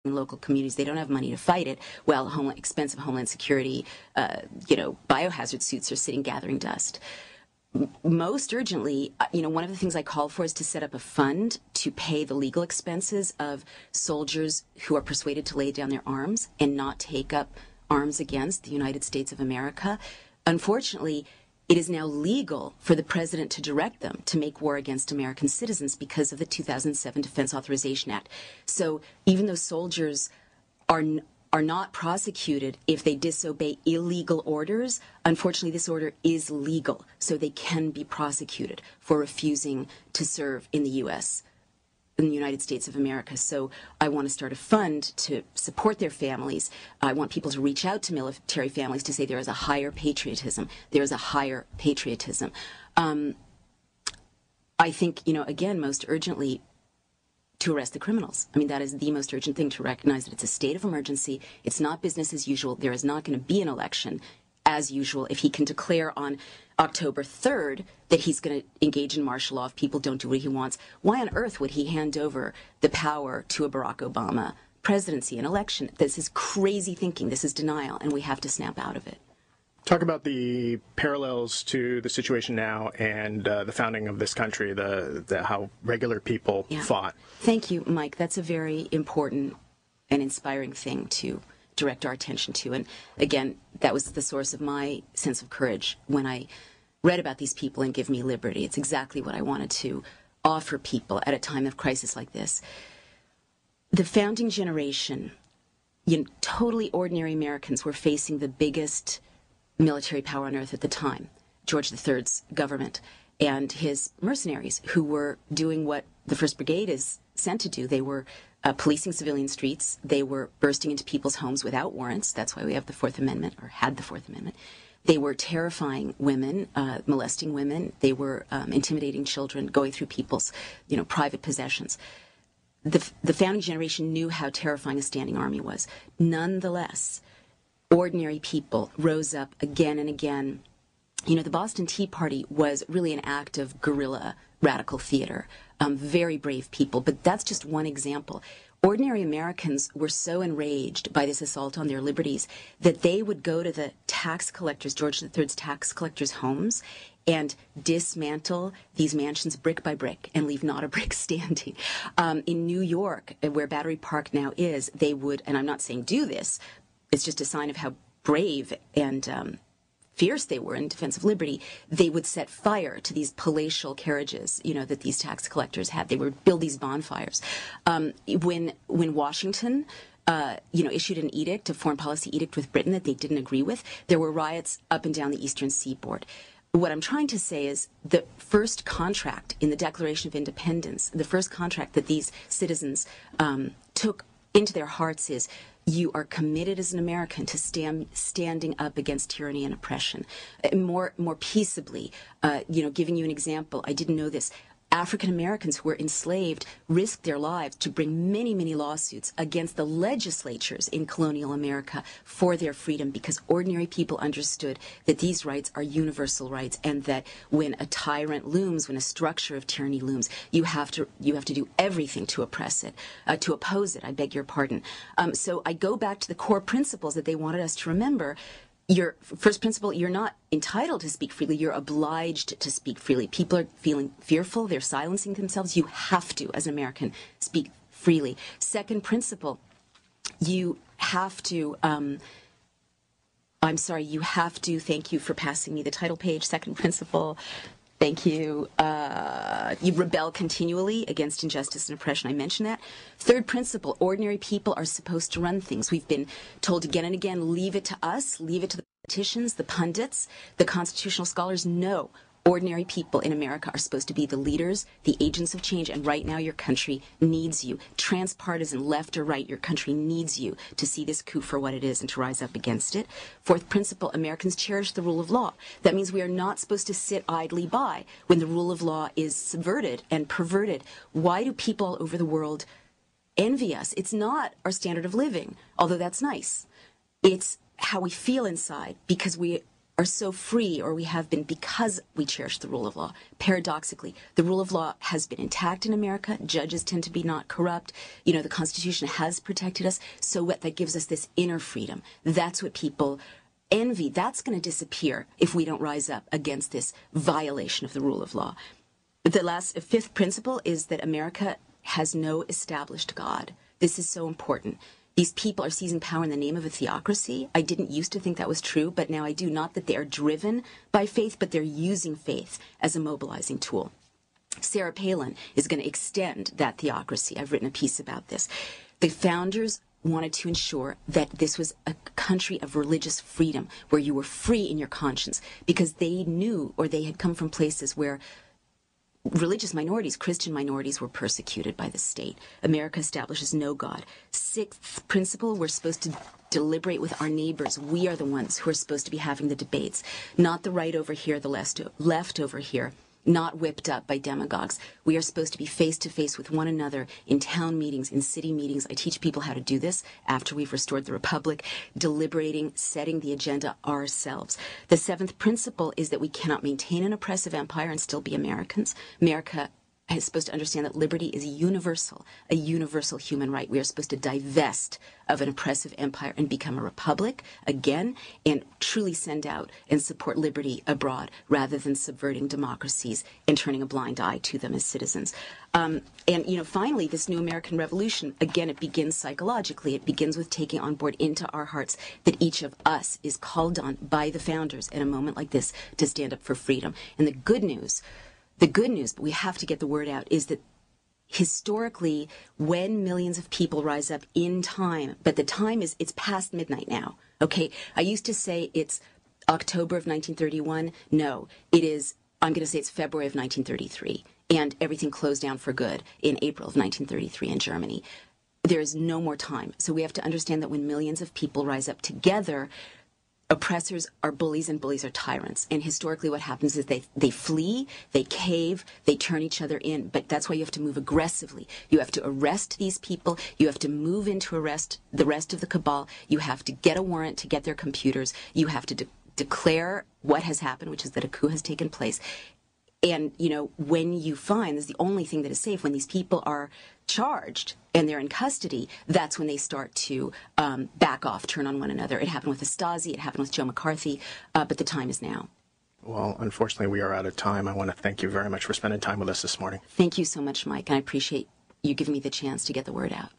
in local communities. They don't have money to fight it. Well, expensive Homeland Security, biohazard suits are sitting gathering dust. Most urgently, one of the things I call for is to set up a fund to pay the legal expenses of soldiers who are persuaded to lay down their arms and not take up arms against the United States of America. Unfortunately, it is now legal for the president to direct them to make war against American citizens because of the 2007 Defense Authorization Act. So even though soldiers are not prosecuted if they disobey illegal orders, unfortunately this order is legal, so they can be prosecuted for refusing to serve in the U.S., in the United States of America. So I want to start a fund to support their families. I want people to reach out to military families to say there is a higher patriotism. There is a higher patriotism. I think, again, most urgently, to arrest the criminals. I mean, that is the most urgent thing, to recognize that it's a state of emergency. It's not business as usual. There is not going to be an election as usual. If he can declare on October 3rd that he's going to engage in martial law if people don't do what he wants, why on earth would he hand over the power to a Barack Obama presidency, an election? This is crazy thinking. This is denial, and we have to snap out of it. Talk about the parallels to the situation now and the founding of this country, how regular people fought. Thank you, Mike. That's a very important and inspiring thing to direct our attention to. And again, that was the source of my sense of courage when I read about these people in Give Me Liberty. It's exactly what I wanted to offer people at a time of crisis like this. The founding generation, totally ordinary Americans, were facing the biggest military power on earth at the time, George III's government, and his mercenaries, who were doing what the 1st Brigade is sent to do. They were policing civilian streets. They were bursting into people's homes without warrants. That's why we have the Fourth Amendment, or had the Fourth Amendment. They were terrifying women, molesting women. They were intimidating children, going through people's, private possessions. The founding generation knew how terrifying a standing army was. Nonetheless, ordinary people rose up again and again. The Boston Tea Party was really an act of guerrilla radical theater. Very brave people, but that's just one example. Ordinary Americans were so enraged by this assault on their liberties that they would go to the tax collectors, George III's tax collectors' homes, and dismantle these mansions brick by brick and leave not a brick standing. In New York, where Battery Park now is, they would, and I'm not saying do this, it's just a sign of how brave and fierce they were in defense of liberty, they would set fire to these palatial carriages, that these tax collectors had. They would build these bonfires. When Washington, issued an edict, a foreign policy edict with Britain that they didn't agree with, there were riots up and down the eastern seaboard. What I'm trying to say is the first contract in the Declaration of Independence, the first contract that these citizens took into their hearts is, you are committed as an American to standing up against tyranny and oppression, more peaceably. Giving you an example, I didn't know this. African Americans who were enslaved risked their lives to bring many, many lawsuits against the legislatures in colonial America for their freedom, because ordinary people understood that these rights are universal rights, and that when a tyrant looms, when a structure of tyranny looms, you have to do everything to oppress it, to oppose it. I beg your pardon. So I go back to the core principles that they wanted us to remember. Your first principle, you're not entitled to speak freely. You're obliged to speak freely. People are feeling fearful. They're silencing themselves. You have to, as an American, speak freely. Second principle, you have to, thank you for passing me the title page. Second principle, thank you. You rebel continually against injustice and oppression. I mentioned that. Third principle, ordinary people are supposed to run things. We've been told again and again, leave it to us, leave it to the politicians, the pundits, the constitutional scholars. No. Ordinary people in America are supposed to be the leaders, the agents of change, and right now your country needs you. Transpartisan, left or right, your country needs you to see this coup for what it is and to rise up against it. Fourth principle, Americans cherish the rule of law. That means we are not supposed to sit idly by when the rule of law is subverted and perverted. Why do people all over the world envy us? It's not our standard of living, although that's nice. It's how we feel inside, because we are so free, or we have been, because we cherish the rule of law. Paradoxically, the rule of law has been intact in America. Judges tend to be not corrupt. You know, the Constitution has protected us. So what that gives us this inner freedom. That's what people envy. That's going to disappear if we don't rise up against this violation of the rule of law. The fifth principle is that America has no established God. This is so important. These people are seizing power in the name of a theocracy. I didn't used to think that was true, but now I do. Not that they are driven by faith, but they're using faith as a mobilizing tool. Sarah Palin is going to extend that theocracy. I've written a piece about this. The founders wanted to ensure that this was a country of religious freedom, where you were free in your conscience, because they knew, or they had come from places where religious minorities, Christian minorities, were persecuted by the state. America establishes no God. Sixth principle, we're supposed to deliberate with our neighbors. We are the ones who are supposed to be having the debates, not the right over here, the left over here, not whipped up by demagogues. We are supposed to be face-to-face with one another in town meetings, in city meetings. I teach people how to do this after we've restored the republic, deliberating, setting the agenda ourselves. The seventh principle is that we cannot maintain an oppressive empire and still be Americans. America is supposed to understand that liberty is universal, a universal human right. We are supposed to divest of an oppressive empire and become a republic again, and truly send out and support liberty abroad, rather than subverting democracies and turning a blind eye to them as citizens. And, you know, finally, this new American Revolution, again, it begins psychologically. It begins with taking on board into our hearts that each of us is called on by the founders in a moment like this to stand up for freedom. And the good news, but we have to get the word out, is that historically, when millions of people rise up in time, but the time is, it's past midnight now, okay? I used to say it's October of 1931. No, it is, I'm going to say it's February of 1933. And everything closed down for good in April of 1933 in Germany. There is no more time. So we have to understand that when millions of people rise up together, oppressors are bullies and bullies are tyrants. And historically what happens is they flee, they cave, they turn each other in. But that's why you have to move aggressively. You have to arrest these people. You have to move in to arrest the rest of the cabal. You have to get a warrant to get their computers. You have to declare what has happened, which is that a coup has taken place. And, you know, when you find this is the only thing that is safe, when these people are charged and they're in custody, that's when they start to back off, turn on one another. It happened with the Stasi, it happened with Joe McCarthy, but the time is now. Well, unfortunately, we are out of time. I want to thank you very much for spending time with us this morning. Thank you so much, Mike, and I appreciate you giving me the chance to get the word out.